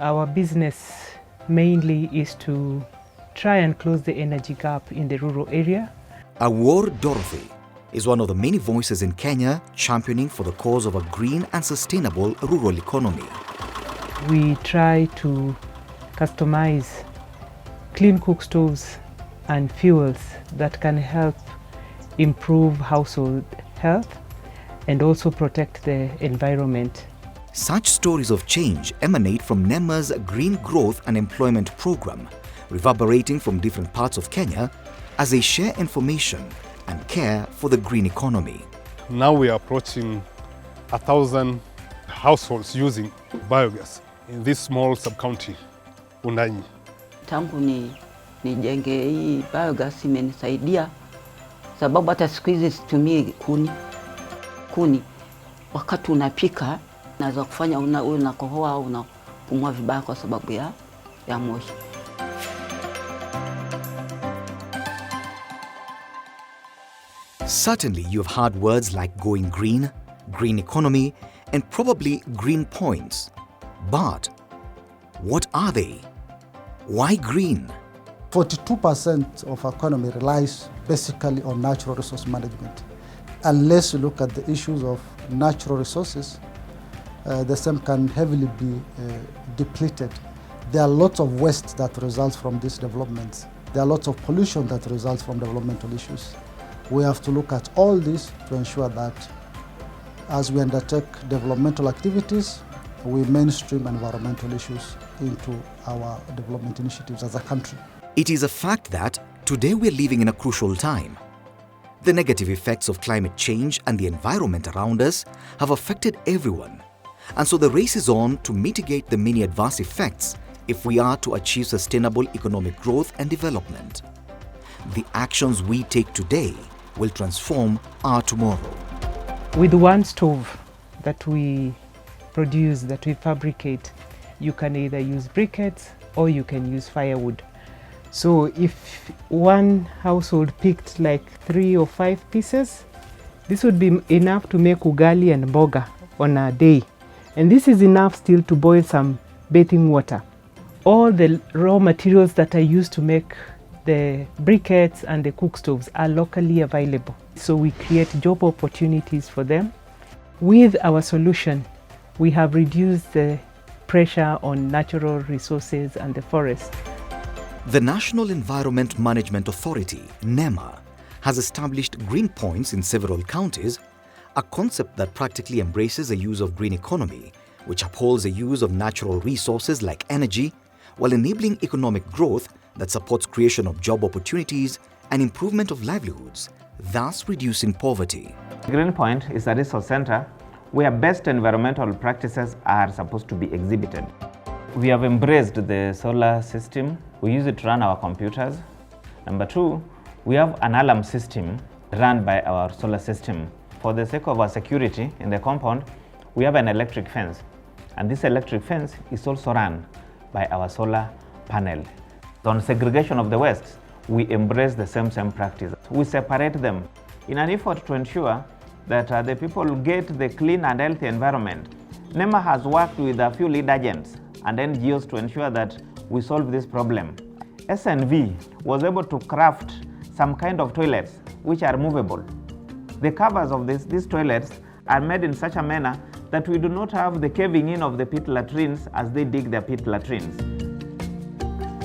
Our business mainly is to try and close the energy gap in the rural area. Award Dorothy is one of the many voices in Kenya championing for the cause of a green and sustainable rural economy. We try to customize clean cook stoves and fuels that can help improve household health and also protect the environment. Such stories of change emanate from NEMA's Green Growth and Employment Program, reverberating from different parts of Kenya as they share information and care for the green economy. Now we are approaching 1,000 households using biogas in this small sub-county, Undanyi. Tangu nijenge hii biogas imenisaidia sababu hata siku hizi situmii kuni. Wakati unapika naweza kufanya unakohoa au unapumua vibaya kwa sababu ya moshi. Certainly you've heard words like going green, green economy, and probably green points. But what are they? Why green? 42% of our economy relies basically on natural resource management. Unless you look at the issues of natural resources, the same can heavily be depleted. There are lots of waste that results from these developments. There are lots of pollution that results from developmental issues. We have to look at all this to ensure that as we undertake developmental activities, we mainstream environmental issues into our development initiatives as a country. It is a fact that today we're living in a crucial time. The negative effects of climate change and the environment around us have affected everyone. And so the race is on to mitigate the many adverse effects if we are to achieve sustainable economic growth and development. The actions we take today will transform our tomorrow. With one stove that we produce, that we fabricate, you can either use briquettes or you can use firewood. So if one household picked like 3 or 5 pieces, this would be enough to make ugali and mboga on a day. And this is enough still to boil some bathing water. All the raw materials that are used to make the briquettes and the cook stoves are locally available. So we create job opportunities for them. With our solution, we have reduced the pressure on natural resources and the forest. The National Environment Management Authority, NEMA, has established green points in several counties, a concept that practically embraces the use of green economy, which upholds the use of natural resources like energy, while enabling economic growth that supports creation of job opportunities and improvement of livelihoods, thus reducing poverty. Green Point is a resource center where best environmental practices are supposed to be exhibited. We have embraced the solar system. We use it to run our computers. Number 2, we have an alarm system run by our solar system. For the sake of our security in the compound, we have an electric fence. And this electric fence is also run by our solar panel. On segregation of the waste, we embrace the same practice. We separate them in an effort to ensure that the people get the clean and healthy environment. NEMA has worked with a few lead agents and NGOs to ensure that we solve this problem. SNV was able to craft some kind of toilets which are movable. The covers of these toilets are made in such a manner that we do not have the caving in of the pit latrines as they dig their pit latrines.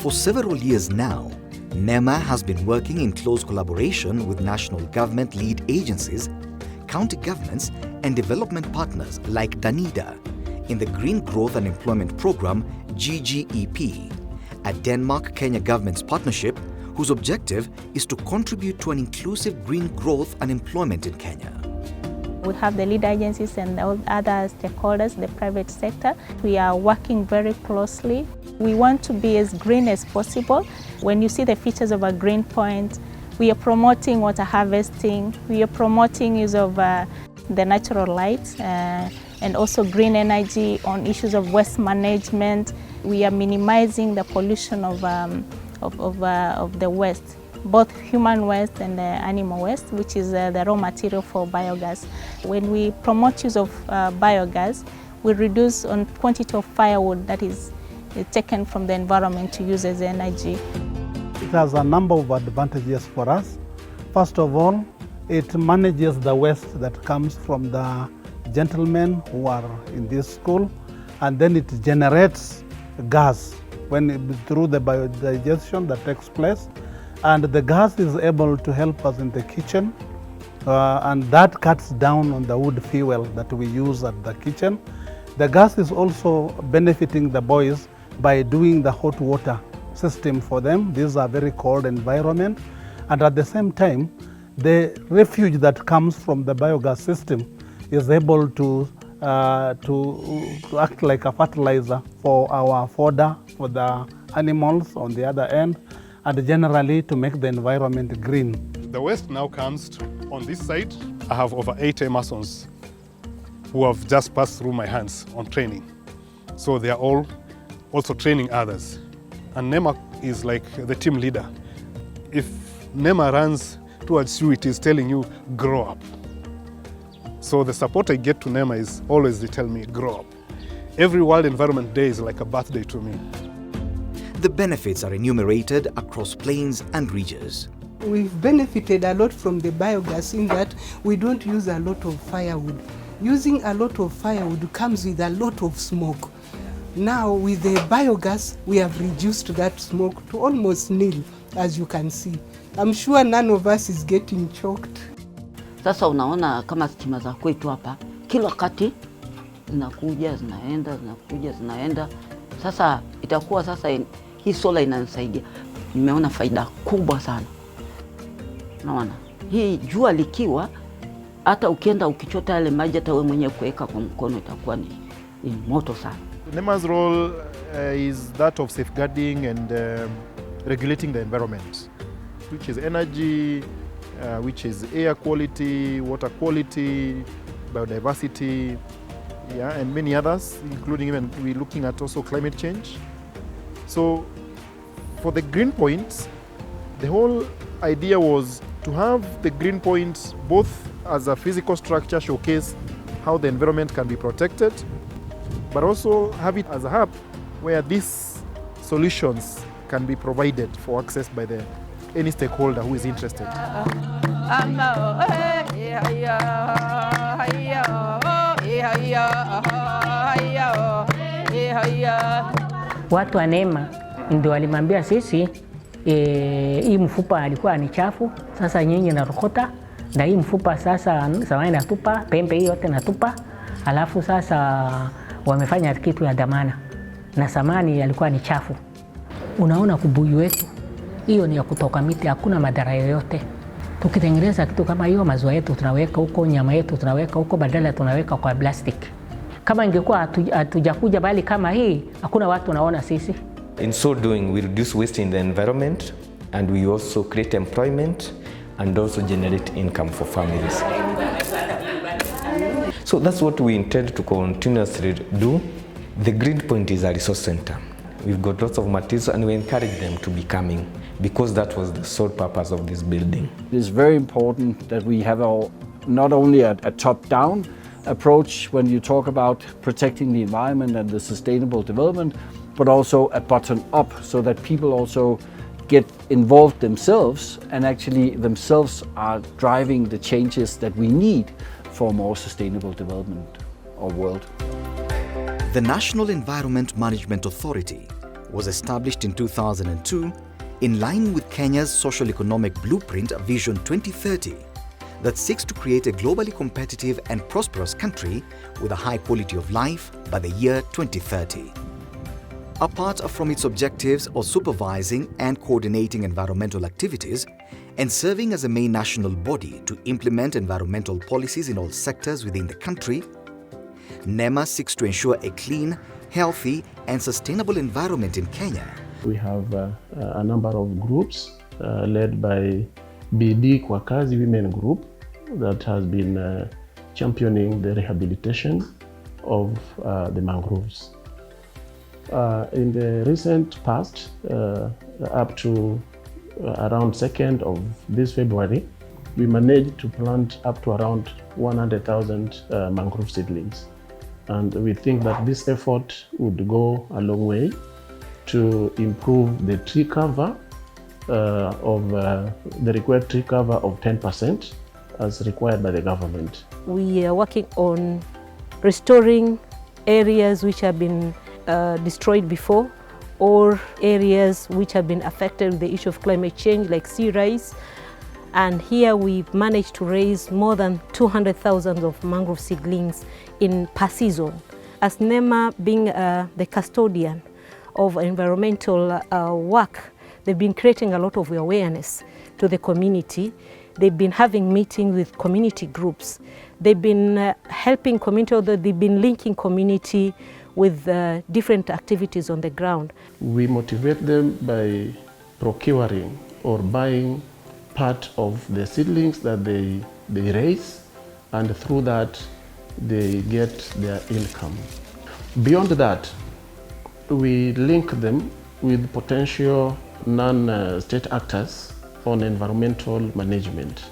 For several years now, NEMA has been working in close collaboration with national government lead agencies, county governments and development partners like Danida in the Green Growth and Employment Program GGEP, a Denmark-Kenya government's partnership whose objective is to contribute to an inclusive green growth and employment in Kenya. We have the lead agencies and all other stakeholders, the private sector. We are working very closely. We want to be as green as possible. When you see the features of a green point, we are promoting water harvesting, we are promoting use of the natural light and also green energy on issues of waste management. We are minimizing the pollution of the waste, both human waste and animal waste, which is the raw material for biogas. When we promote use of biogas, we reduce on quantity of firewood that is taken from the environment to use as energy. It has a number of advantages for us. First of all, it manages the waste that comes from the gentlemen who are in this school, and then it generates gas through the biodigestion that takes place, and the gas is able to help us in the kitchen, and that cuts down on the wood fuel that we use at the kitchen. The gas is also benefiting the boys by doing the hot water system for them. These are very cold environment, and at the same time, the refuge that comes from the biogas system is able to act like a fertilizer for our fodder for the animals on the other end, and generally to make the environment green. The waste now comes on this side. I have over 80 Masons who have just passed through my hands on training. So they are all also training others. And NEMA is like the team leader. If NEMA runs towards you, it is telling you, grow up. So the support I get to NEMA is always they tell me, grow up. Every World Environment Day is like a birthday to me. The benefits are enumerated across plains and ridges. We've benefited a lot from the biogas in that we don't use a lot of firewood. Using a lot of firewood comes with a lot of smoke. Now with the biogas, we have reduced that smoke to almost nil, as you can see. I'm sure none of us is getting choked. Sasa unaona kama stima za kwetu hapa, kila wakati zinakuja, zinaenda. Sasa itakuwa sasa hii solar inanisaidia. Nimeona faida kubwa sana. Naona hii jua likiwa, hata ukienda ukichota yale maji, hata wewe mwenyewe kuweka kwa mkono itakuwa ni moto sana. NEMA's role is that of safeguarding and regulating the environment, which is energy, which is air quality, water quality, biodiversity, yeah, and many others, including even we're looking at also climate change. So for the green points, the whole idea was to have the green points both as a physical structure showcase how the environment can be protected, but also have it as a hub where these solutions can be provided for access by any stakeholder who is interested. Watu wa NEMA ndio walimwambia sisi hii mfupa alikuwa ni chafu, sasa nyinyi narokota na hii mfupa sasa samani natupa, pembe hii yote natupa, alafu sasa wamefanya kitu ya dhamana na samani alikuwa ni chafu. Unaona kubuyu wetu, hiyo ni ya kutoka miti, hakuna madhara yoyote. Tukitengeneza kitu kama hiyo, maziwa yetu tunaweka huko, nyama yetu tunaweka huko, badala tunaweka kwa plastic. Kama ingekuwa hatujakuja bali kama hii, hakuna watu naona sisi. In so doing, we reduce waste in the environment, and we also create employment and also generate income for families. So that's what we intend to continuously do. The Green Point is a resource center. We've got lots of materials and we encourage them to be coming because that was the sole purpose of this building. It is very important that we have not only a top-down approach when you talk about protecting the environment and the sustainable development, but also a bottom-up so that people also get involved themselves and actually themselves are driving the changes that we need for a more sustainable development of world. The National Environment Management Authority was established in 2002 in line with Kenya's social-economic blueprint Vision 2030 that seeks to create a globally competitive and prosperous country with a high quality of life by the year 2030. Apart from its objectives of supervising and coordinating environmental activities and serving as a main national body to implement environmental policies in all sectors within the country, NEMA seeks to ensure a clean, healthy and sustainable environment in Kenya. We have a number of groups led by BD Kwa Kazi Women Group that has been championing the rehabilitation of the mangroves. In the recent past, up to around 2nd of this February, we managed to plant up to around 100,000 mangrove seedlings. And we think that this effort would go a long way to improve the tree cover the required tree cover of 10% as required by the government. We are working on restoring areas which have been destroyed before, or areas which have been affected with the issue of climate change, like sea rise. And here we've managed to raise more than 200,000 of mangrove seedlings per season. As NEMA being the custodian of environmental work, they've been creating a lot of awareness to the community. They've been having meetings with community groups. They've been helping community, although they've been linking community with different activities on the ground. We motivate them by procuring or buying part of the seedlings that they raise, and through that they get their income. Beyond that, we link them with potential non-state actors on environmental management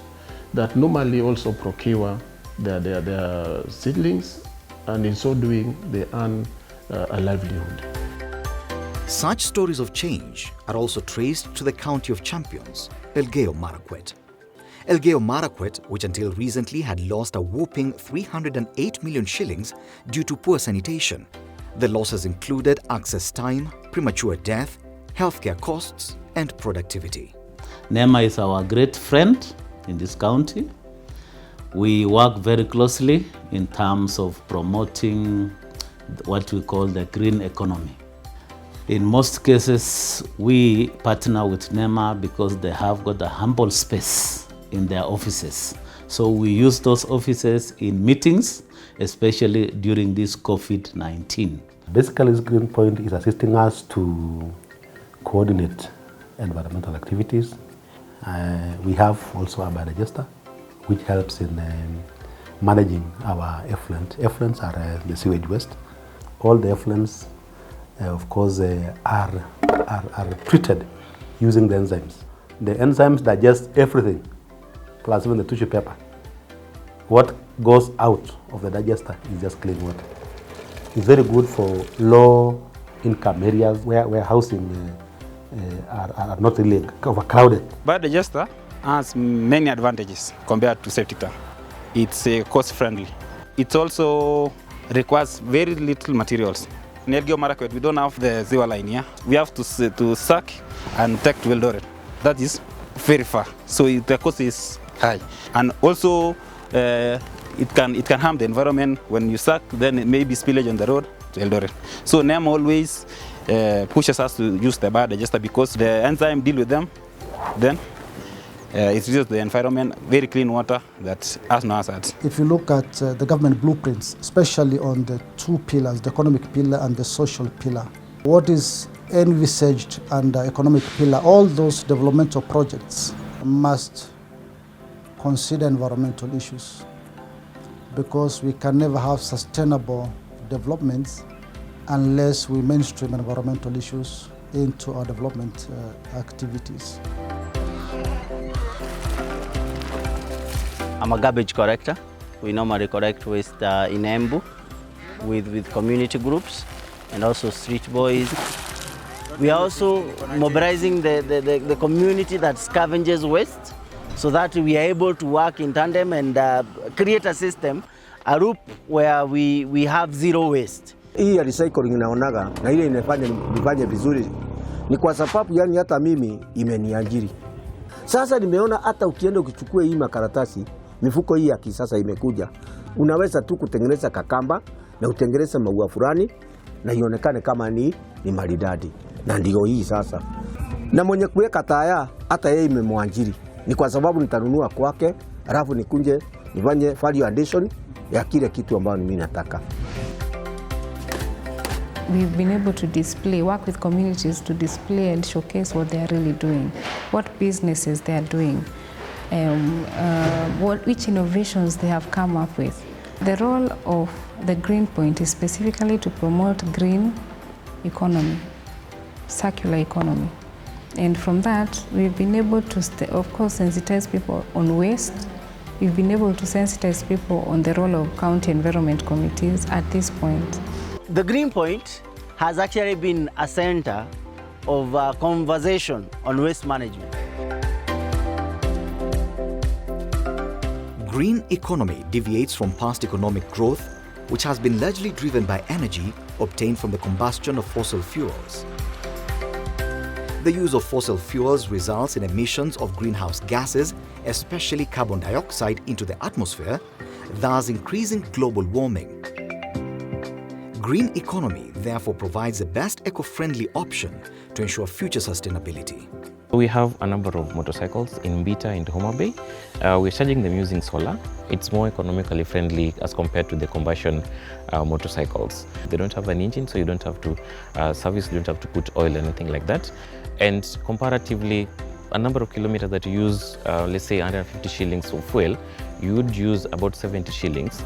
that normally also procure their seedlings, and in so doing they earn a livelihood. Such stories of change are also traced to the county of champions, Elgeyo Marakwet. Elgeyo Marakwet, which until recently had lost a whopping 308 million shillings due to poor sanitation. The losses included access time, premature death, healthcare costs, and productivity. NEMA is our great friend in this county. We work very closely in terms of promoting what we call the green economy. In most cases, we partner with NEMA because they have got a humble space in their offices. So we use those offices in meetings, especially during this COVID-19. Basically, this Green Point is assisting us to coordinate environmental activities. We have also a biodigester, which helps in managing our effluent. Effluents are the sewage waste. All the effluents, of course, are treated using the enzymes. The enzymes digest everything, plus even the tissue paper. What goes out of the digester is just clean water. It's very good for low-income areas where housing are not really overcrowded. Biodigester has many advantages compared to septic tank. It's cost-friendly. It also requires very little materials. In Elgeyo Marakwet, we don't have the sewer line here. We have to suck and take to Eldoret. That is very far, so the cost is high. And also, it can harm the environment. When you suck, then it may be spillage on the road to Eldoret. So NEMA always pushes us to use the biodigester because the enzyme deal with them. Then it reduces the environment, very clean water that has no hazards. If you look at the government blueprints, especially on the two pillars, the economic pillar and the social pillar, what is envisaged under economic pillar, all those developmental projects must consider environmental issues, because we can never have sustainable developments unless we mainstream environmental issues into our development activities. I'm a garbage collector. We normally collect waste in Embu with community groups and also street boys. We are also mobilizing the community that scavenges waste so that we are able to work in tandem and create a system, a loop where we have zero waste. Hii ya recycling naonaga na ile inafanya vizuri ni kwa sababu yani hata mimi imeniajiri. Sasa nimeona hata ukienda ukichukua hii makaratasi, mifuko hii ya kisasa imekuja, unaweza tu kutengeneza kakamba na utengeneza maua fulani na ionekane kama ni maridadi. Na ndio hii sasa. Na mwenye kuweka taya hata yeye imemwajiri. Ni kwa sababu nitanunua kwake, alafu nikunje nifanye value addition ya kile kitu ambacho mimi nataka. We've been able to work with communities to display and showcase what they are really doing, what businesses they are doing, which innovations they have come up with. The role of the Green Point is specifically to promote green economy, circular economy. And from that, we've been able to, of course, sensitize people on waste. We've been able to sensitize people on the role of county environment committees at this point. The Green Point has actually been a center of conversation on waste management. Green economy deviates from past economic growth, which has been largely driven by energy obtained from the combustion of fossil fuels. The use of fossil fuels results in emissions of greenhouse gases, especially carbon dioxide, into the atmosphere, thus increasing global warming. Green economy therefore provides the best eco-friendly option to ensure future sustainability. We have a number of motorcycles in Beta and Homa Bay. We're charging them using solar. It's more economically friendly as compared to the combustion motorcycles. They don't have an engine, so you don't have to service, you don't have to put oil or anything like that. And comparatively, a number of kilometers that you use, let's say 150 shillings of fuel, you would use about 70 shillings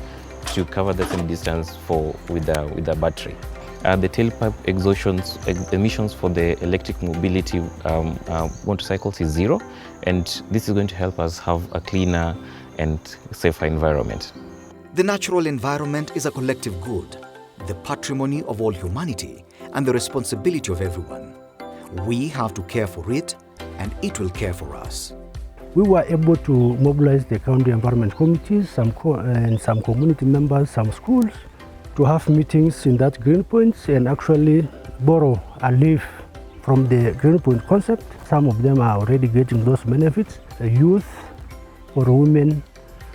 to cover the same distance with a battery. The tailpipe emissions for the electric mobility motorcycles is zero, and this is going to help us have a cleaner and safer environment. The natural environment is a collective good, the patrimony of all humanity, and the responsibility of everyone. We have to care for it, and it will care for us. We were able to mobilize the county environment committees, some community members, some schools, to have meetings in that green points and actually borrow a leaf from the green point concept. Some of them are already getting those benefits. The youth or women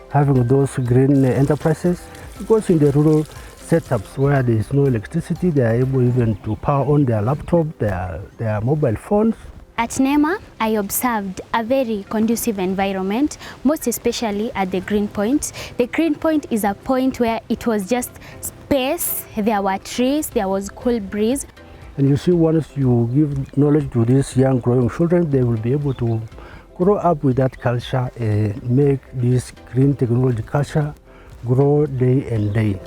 having those green enterprises, because in the rural setups where there is no electricity, they are able even to power on their laptop, their mobile phones. At NEMA, I observed a very conducive environment, most especially at the Green Point. The Green Point is a point where it was just space, there were trees, there was cool breeze. And you see, once you give knowledge to these young growing children, they will be able to grow up with that culture and make this green technology culture grow day and day.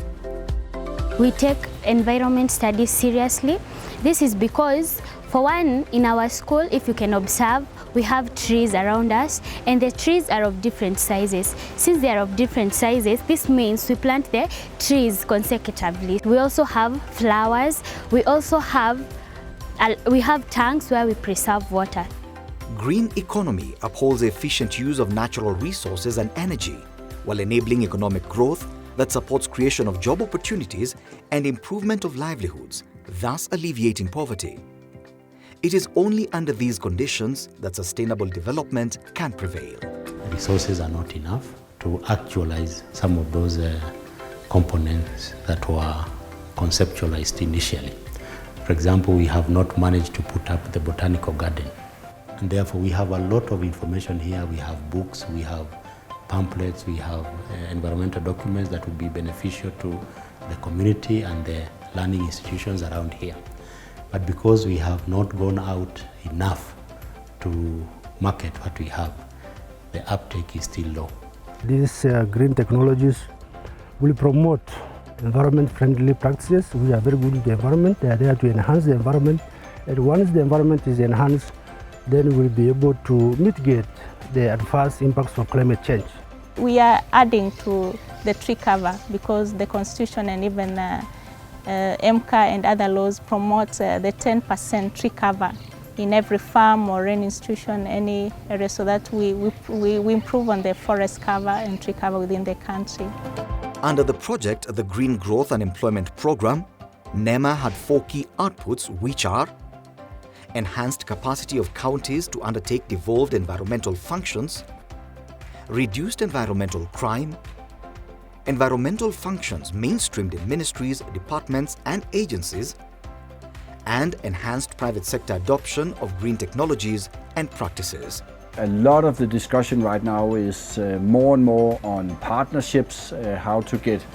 We take environment studies seriously. This is because, for one, in our school, if you can observe, we have trees around us, and the trees are of different sizes. Since they are of different sizes, this means we plant the trees consecutively. We also have flowers. We also have tanks where we preserve water. Green economy upholds the efficient use of natural resources and energy, while enabling economic growth that supports creation of job opportunities and improvement of livelihoods, thus alleviating poverty. It is only under these conditions that sustainable development can prevail. Resources are not enough to actualize some of those components that were conceptualized initially. For example, we have not managed to put up the botanical garden. And therefore, we have a lot of information here. We have books, we have pamphlets, we have environmental documents that would be beneficial to the community and the learning institutions around here. But because we have not gone out enough to market what we have, the uptake is still low. These green technologies will promote environment-friendly practices. We are very good with the environment. They are there to enhance the environment. And once the environment is enhanced, then we'll be able to mitigate the adverse impacts of climate change. We are adding to the tree cover because the Constitution and even MCA and other laws promote the 10% tree cover in every farm or any institution, any area, so that we improve on the forest cover and tree cover within the country. Under the project, the Green Growth and Employment Program, NEMA had 4 key outputs, which are enhanced capacity of counties to undertake devolved environmental functions, reduced environmental crime, environmental functions mainstreamed in ministries, departments and agencies, and enhanced private sector adoption of green technologies and practices. A lot of the discussion right now is more and more on partnerships, how to get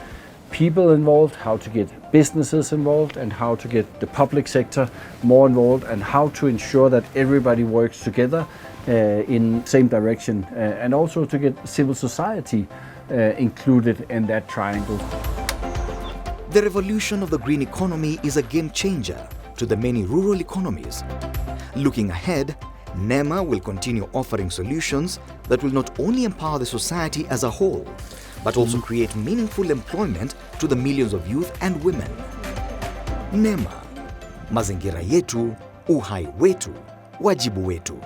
people involved, how to get businesses involved, and how to get the public sector more involved, and how to ensure that everybody works together in the same direction, and also to get civil society included in that triangle. The revolution of the green economy is a game changer to the many rural economies. Looking ahead, NEMA will continue offering solutions that will not only empower the society as a whole, but also create meaningful employment to the millions of youth and women. NEMA, mazingira yetu, Uhai wetu, wajibu wetu.